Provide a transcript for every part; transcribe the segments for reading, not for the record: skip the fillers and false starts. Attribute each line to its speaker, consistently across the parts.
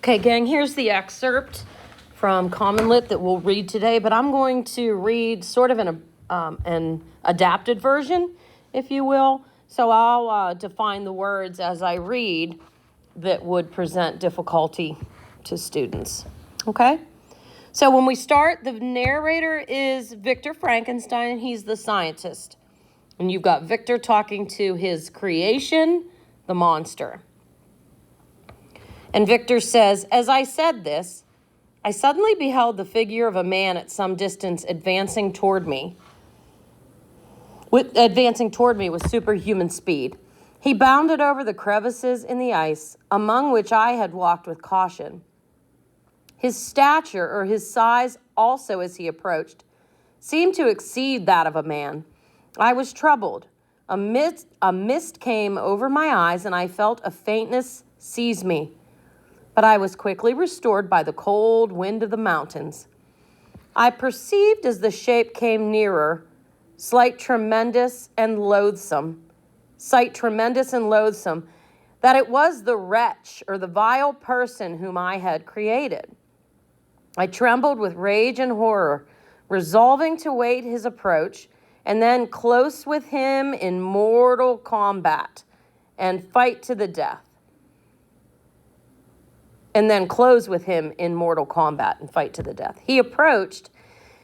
Speaker 1: Okay, gang, here's the excerpt from Common Lit that we'll read today, but I'm going to read sort of an adapted version, if you will. So I'll define the words as I read that would present difficulty to students. Okay? So when we start, the narrator is Victor Frankenstein. He's the scientist. And you've got Victor talking to his creation, the monster. And Victor says, "As I said this, I suddenly beheld the figure of a man at some distance advancing toward me with superhuman speed. He bounded over the crevices in the ice, among which I had walked with caution. His stature, or his size also as he approached, seemed to exceed that of a man. I was troubled. A mist came over my eyes, and I felt a faintness seize me. But I was quickly restored by the cold wind of the mountains. I perceived as the shape came nearer, sight tremendous and loathsome, that it was the wretch or the vile person whom I had created. I trembled with rage and horror, resolving to wait his approach, and then close with him in mortal combat and fight to the death. He approached.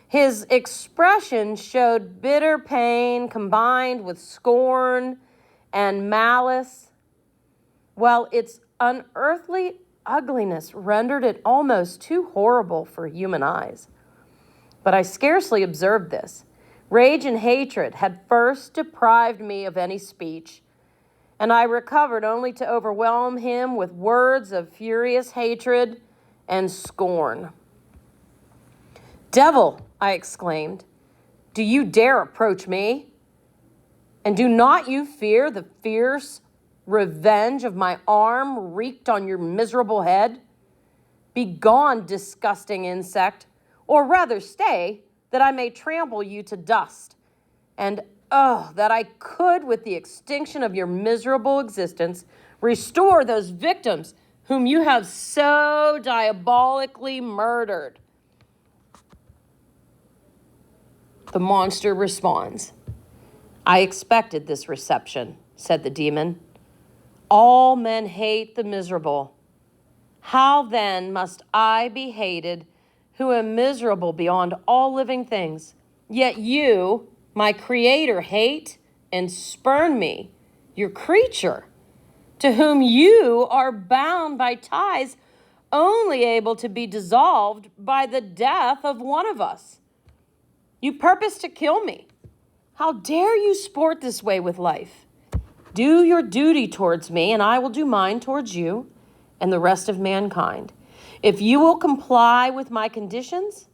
Speaker 1: His expression showed bitter pain combined with scorn and malice, while its unearthly ugliness rendered it almost too horrible for human eyes. But I scarcely observed this. Rage and hatred had first deprived me of any speech, and I recovered only to overwhelm him with words of furious hatred and scorn. 'Devil,' I exclaimed, 'do you dare approach me? And do not you fear the fierce revenge of my arm wreaked on your miserable head? Begone, disgusting insect, or rather stay, that I may trample you to dust. And oh, that I could, with the extinction of your miserable existence, restore those victims whom you have so diabolically murdered.'" The monster responds, "I expected this reception," said the demon. "All men hate the miserable. How then must I be hated, who am miserable beyond all living things? Yet you, my creator, hate and spurn me, your creature, to whom you are bound by ties only able to be dissolved by the death of one of us. You purpose to kill me. How dare you sport this way with life? Do your duty towards me, and I will do mine towards you and the rest of mankind. If you will comply with my conditions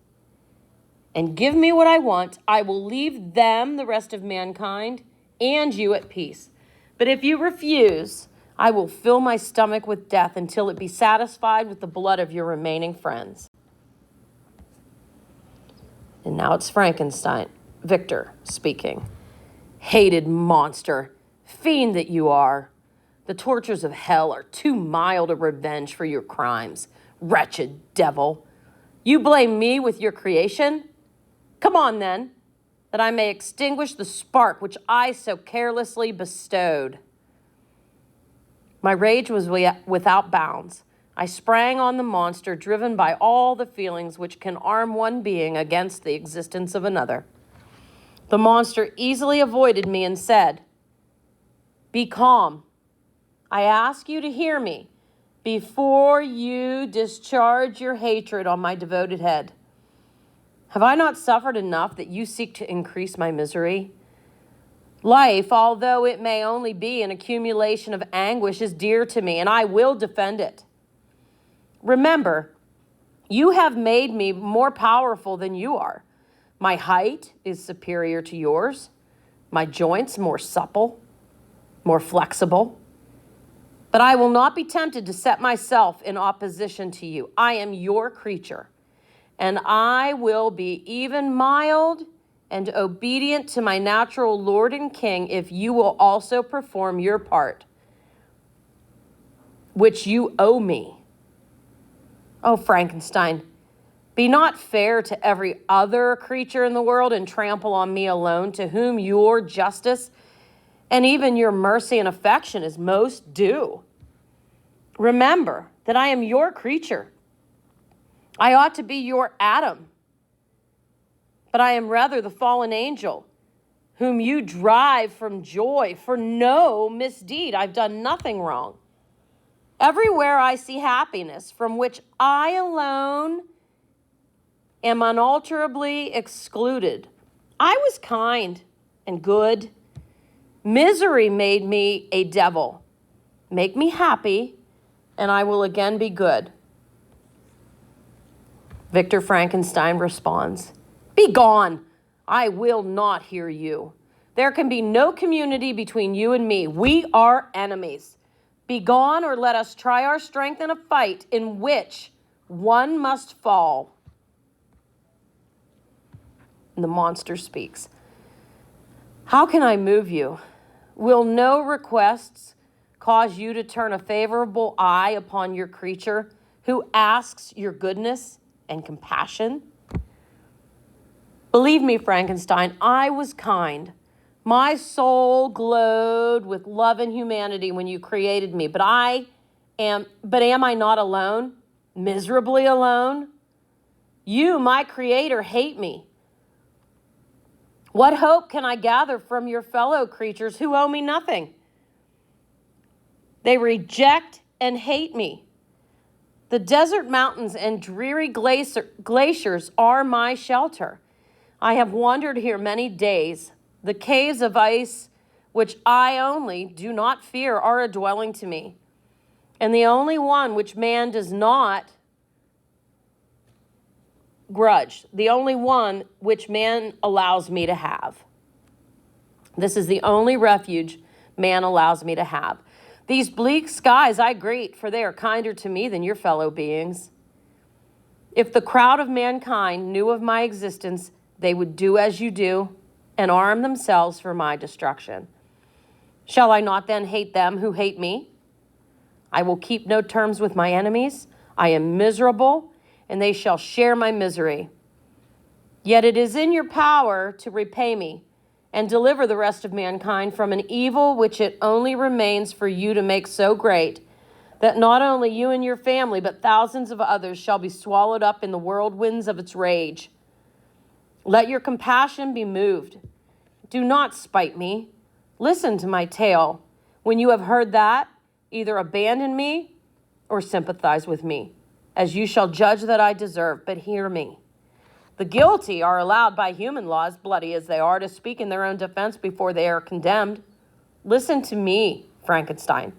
Speaker 1: and give me what I want, I will leave them, the rest of mankind, and you at peace. But if you refuse, I will fill my stomach with death until it be satisfied with the blood of your remaining friends." And now it's Victor speaking. "Hated monster, fiend that you are, the tortures of hell are too mild a revenge for your crimes. Wretched devil, you blame me with your creation? Come on, then, that I may extinguish the spark which I so carelessly bestowed." My rage was without bounds. I sprang on the monster, driven by all the feelings which can arm one being against the existence of another. The monster easily avoided me and said, "Be calm. I ask you to hear me before you discharge your hatred on my devoted head. Have I not suffered enough that you seek to increase my misery? Life, although it may only be an accumulation of anguish, is dear to me, and I will defend it. Remember, you have made me more powerful than you are. My height is superior to yours, my joints more supple, more flexible. But I will not be tempted to set myself in opposition to you. I am your creature, and I will be even mild and obedient to my natural Lord and King if you will also perform your part, which you owe me. Oh, Frankenstein, be not fair to every other creature in the world and trample on me alone, to whom your justice and even your mercy and affection is most due. Remember that I am your creature. I ought to be your Adam, but I am rather the fallen angel, whom you drive from joy for no misdeed. I've done nothing wrong. Everywhere I see happiness, from which I alone am unalterably excluded. I was kind and good. Misery made me a devil. Make me happy, and I will again be good. Victor Frankenstein responds, "Be gone. I will not hear you. There can be no community between you and me. We are enemies. Be gone, or let us try our strength in a fight in which one must fall." And the monster speaks. "How can I move you? Will no requests cause you to turn a favorable eye upon your creature who asks your goodness and compassion? Believe me, Frankenstein, I was kind. My soul glowed with love and humanity when you created me, but am I not alone? Miserably alone? You, my creator, hate me. What hope can I gather from your fellow creatures who owe me nothing? They reject and hate me. The desert mountains and dreary glaciers are my shelter. I have wandered here many days. The caves of ice, which I only do not fear, are a dwelling to me, and the only one which man does not grudge, the only one which man allows me to have. This is the only refuge man allows me to have. These bleak skies I greet, for they are kinder to me than your fellow beings. If the crowd of mankind knew of my existence, they would do as you do and arm themselves for my destruction. Shall I not then hate them who hate me? I will keep no terms with my enemies. I am miserable, and they shall share my misery. Yet it is in your power to repay me and deliver the rest of mankind from an evil which it only remains for you to make so great that not only you and your family, but thousands of others shall be swallowed up in the whirlwinds of its rage. Let your compassion be moved. Do not spite me. Listen to my tale. When you have heard that, either abandon me or sympathize with me, as you shall judge that I deserve, but hear me. The guilty are allowed by human laws, bloody as they are, to speak in their own defense before they are condemned. Listen to me, Frankenstein.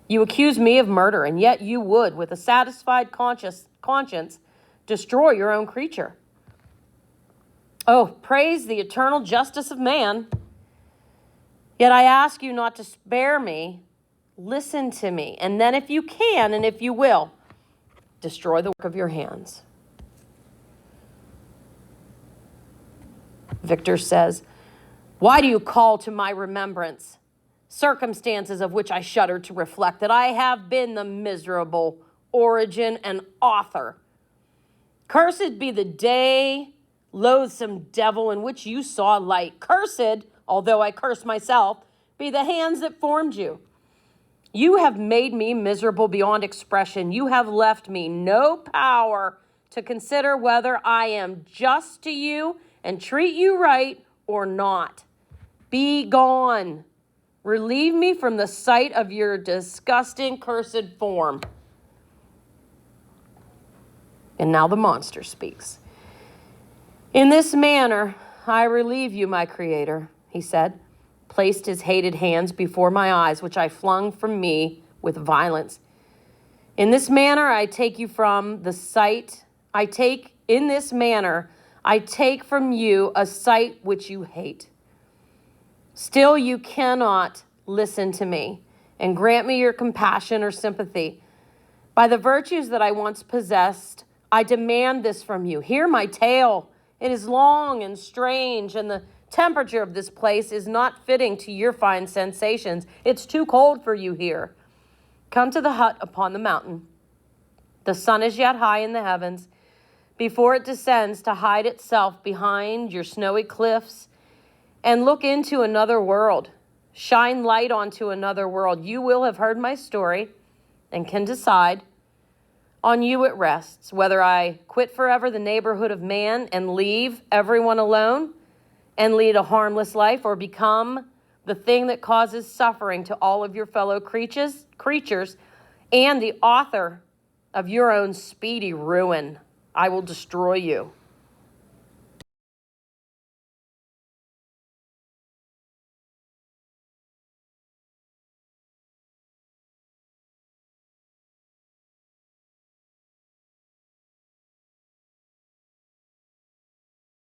Speaker 1: You accuse me of murder, and yet you would, with a satisfied conscience, destroy your own creature. Oh, praise the eternal justice of man. Yet I ask you not to spare me. Listen to me, and then if you can, and if you will, destroy the work of your hands. Victor says, why do you call to my remembrance circumstances of which I shudder to reflect that I have been the miserable origin and author? Cursed be the day, loathsome devil, in which you saw light. Cursed, although I curse myself, be the hands that formed you. You have made me miserable beyond expression. You have left me no power to consider whether I am just to you and treat you right or not. Be gone. Relieve me from the sight of your disgusting, cursed form. And now the monster speaks. In this manner, I relieve you, my creator, he said, placed his hated hands before my eyes, which I flung from me with violence. In this manner, I take you from the sight. In this manner, I take from you a sight which you hate. Still, you cannot listen to me and grant me your compassion or sympathy. By the virtues that I once possessed, I demand this from you. Hear my tale. It is long and strange, and the temperature of this place is not fitting to your fine sensations. It's too cold for you here. Come to the hut upon the mountain. The sun is yet high in the heavens before it descends to hide itself behind your snowy cliffs and look into another world. Shine light onto another world. You will have heard my story and can decide. On you it rests, whether I quit forever the neighborhood of man and leave everyone alone and lead a harmless life, or become the thing that causes suffering to all of your fellow creatures and the author of your own speedy ruin. I will destroy you.